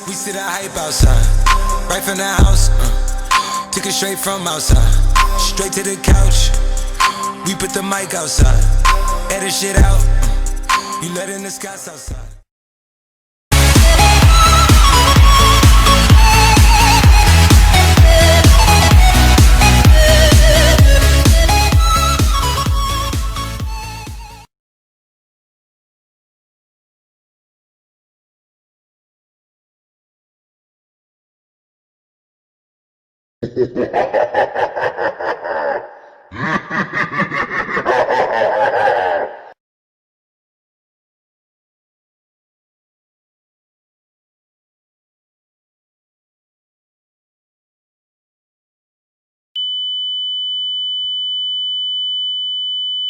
We see the hype outside, right from the house. Took it straight from outside, straight to the couch. We put the mic outside, edit shit out. You letting the skies outside.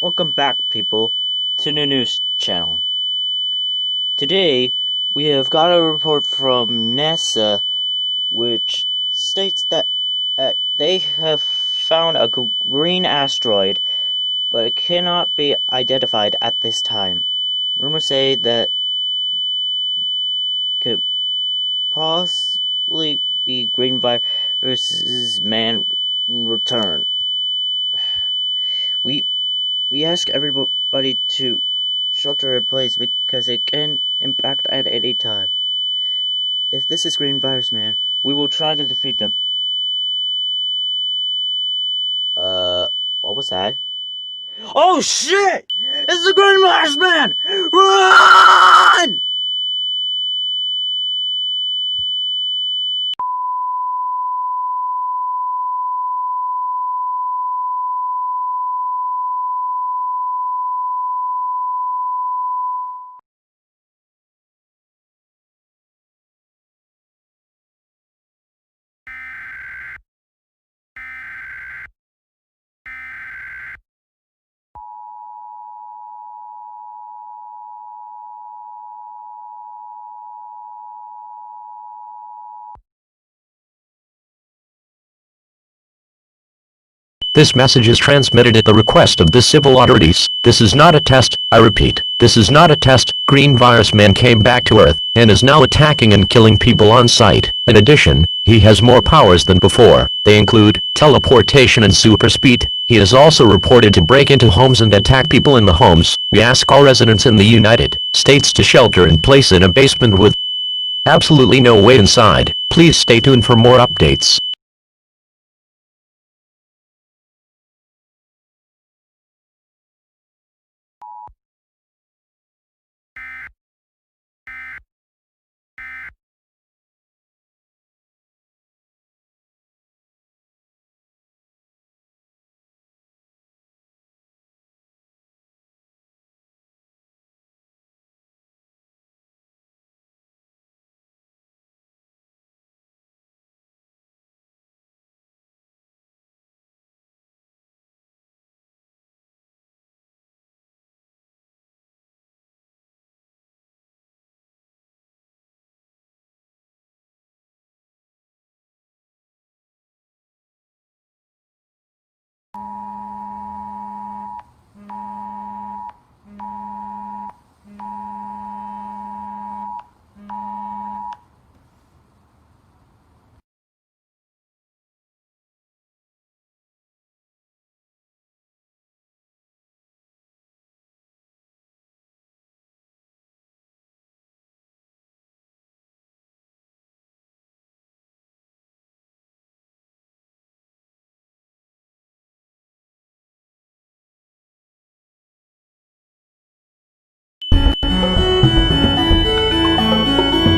Welcome back, people, to the news channel. Today, we have got a report from NASA, which states that they have found a green asteroid, but it cannot be identified at this time. Rumors say that could possibly be green virus's man return. We ask everybody to shelter in place because it can impact at any time. If this is Green Virus Man, we will try to defeat them. What was that? Oh shit! It's the Green Virus Man! Run! This message is transmitted at the request of the civil authorities. This is not a test, I repeat. This is not a test. Green Virus Man came back to Earth, and is now attacking and killing people on sight. In addition, he has more powers than before. They include teleportation and super speed. He is also reported to break into homes and attack people in the homes. We ask all residents in the United States to shelter in place in a basement with absolutely no way inside. Please stay tuned for more updates.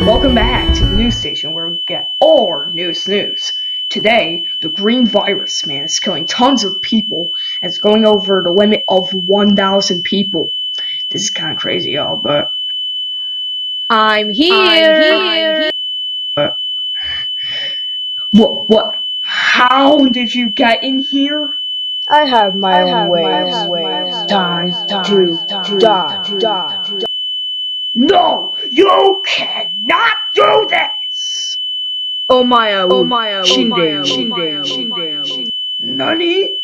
Welcome back to the news station where we get all our newest news. Today, the Green Virus Man is killing tons of people and is going over the limit of 1,000 people. This is kind of crazy, y'all, but I'm here. what? How did you get in here? I have my own ways. Time to die. No, you cannot do this! Omae, Shinde. Nani?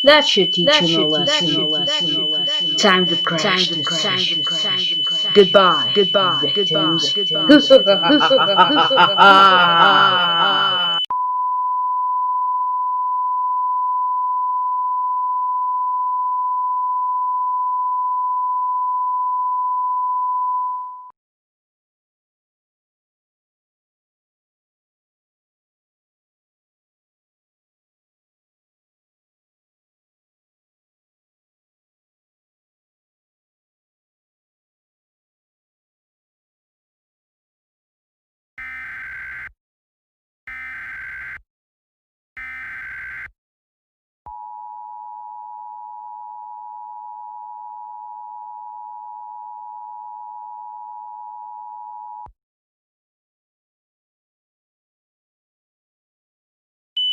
That should teach him a lesson. Time to crash this session. Goodbye, victims.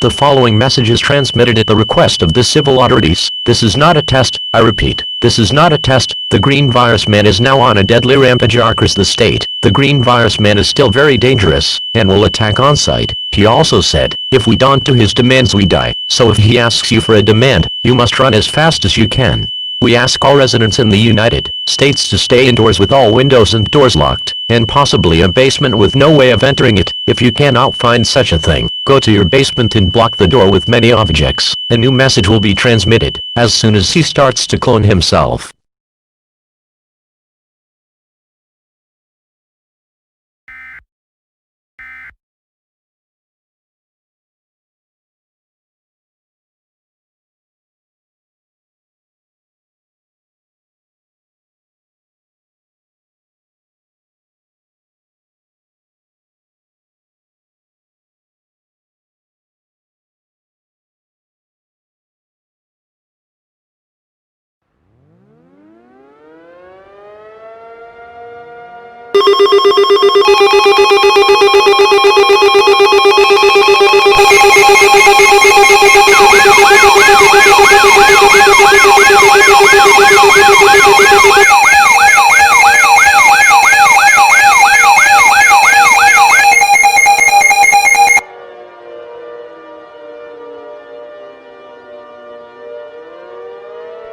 The following message is transmitted at the request of the civil authorities. This is not a test, I repeat, this is not a test. The green virus man is now on a deadly rampage across the state. The green virus man is still very dangerous, and will attack on sight. He also said, if we don't do his demands we die. So if he asks you for a demand, you must run as fast as you can. We ask all residents in the United States to stay indoors with all windows and doors locked, and possibly a basement with no way of entering it. If you cannot find such a thing, go to your basement and block the door with many objects. A new message will be transmitted as soon as he starts to clone himself.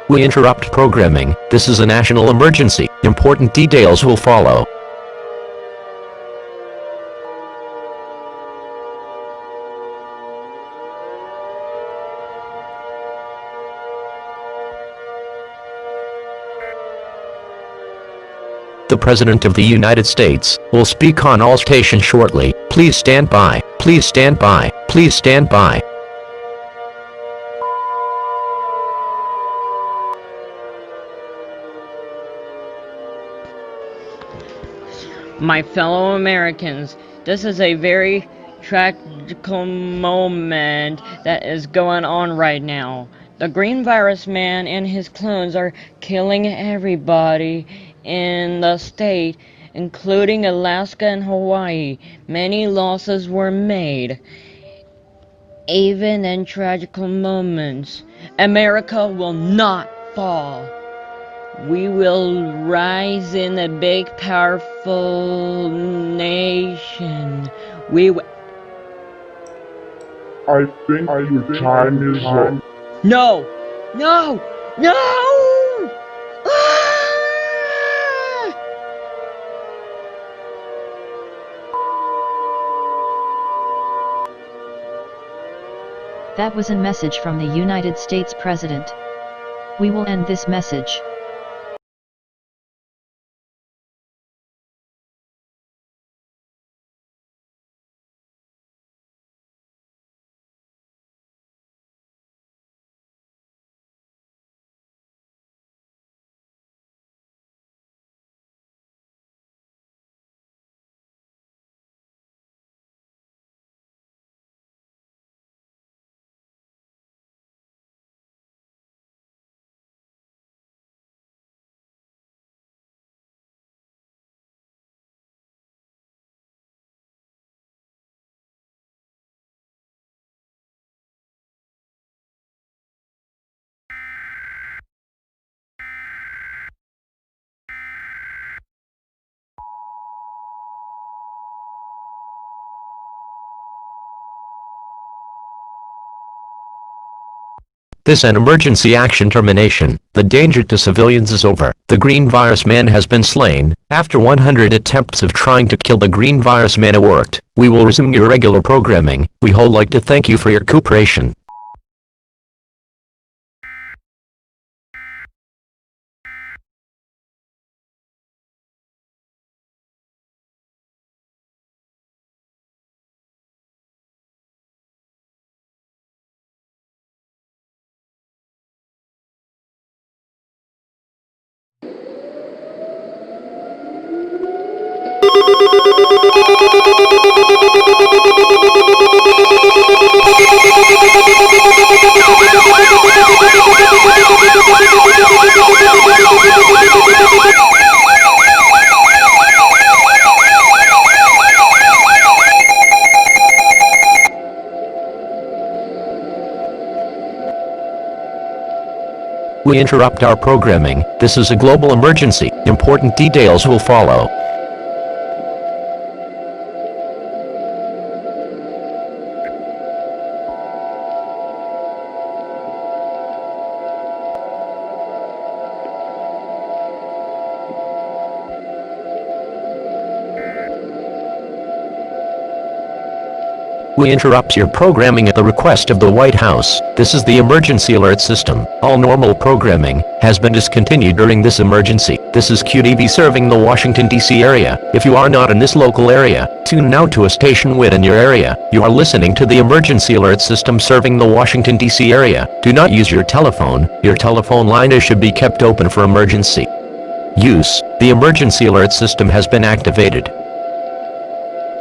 We interrupt programming. This is a national emergency. Important details will follow. The President of the United States will speak on all stations shortly. Please stand by. Please stand by. Please stand by. My fellow Americans, this is a very tragical moment that is going on right now. The green virus man and his clones are killing everybody in the state, including Alaska and Hawaii. Many losses were made. Even in tragical moments, America will not fall. We will rise in a big, powerful nation. I think your time is up. No! No! No! Ah! That was a message from the United States President. We will end this message. This an emergency action termination. The danger to civilians is over. The green virus man has been slain. After 100 attempts of trying to kill the green virus man, it worked. We will resume your regular programming. We would like to thank you for your cooperation. We interrupt our programming. This is a global emergency. Important details will follow. We interrupt your programming at the request of the White House. This is the emergency alert system. All normal programming has been discontinued during this emergency. This is QTV serving the Washington, D.C. area. If you are not in this local area, tune now to a station within your area. You are listening to the emergency alert system serving the Washington, D.C. area. Do not use your telephone. Your telephone line should be kept open for emergency use. The emergency alert system has been activated.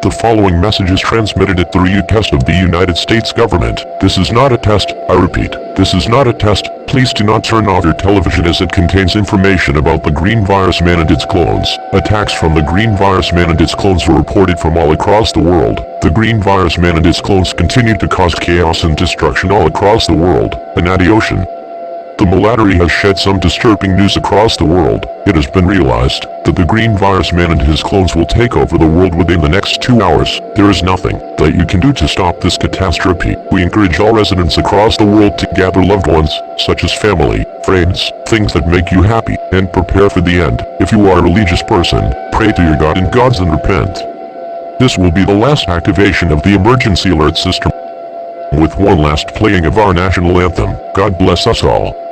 The following message is transmitted at the request of the United States government. This is not a test. I repeat, this is not a test. Please do not turn off your television as it contains information about the green virus man and its clones. Attacks from the green virus man and its clones were reported from all across the world. The green virus man and its clones continue to cause chaos and destruction all across the world and at the ocean. The malaria has shed some disturbing news across the world. It has been realized that the green virus man and his clones will take over the world within the next 2 hours. There is nothing that you can do to stop this catastrophe. We encourage all residents across the world to gather loved ones, such as family, friends, things that make you happy, and prepare for the end. If you are a religious person, pray to your God and gods and repent. This will be the last activation of the emergency alert system, with one last playing of our national anthem. God bless us all.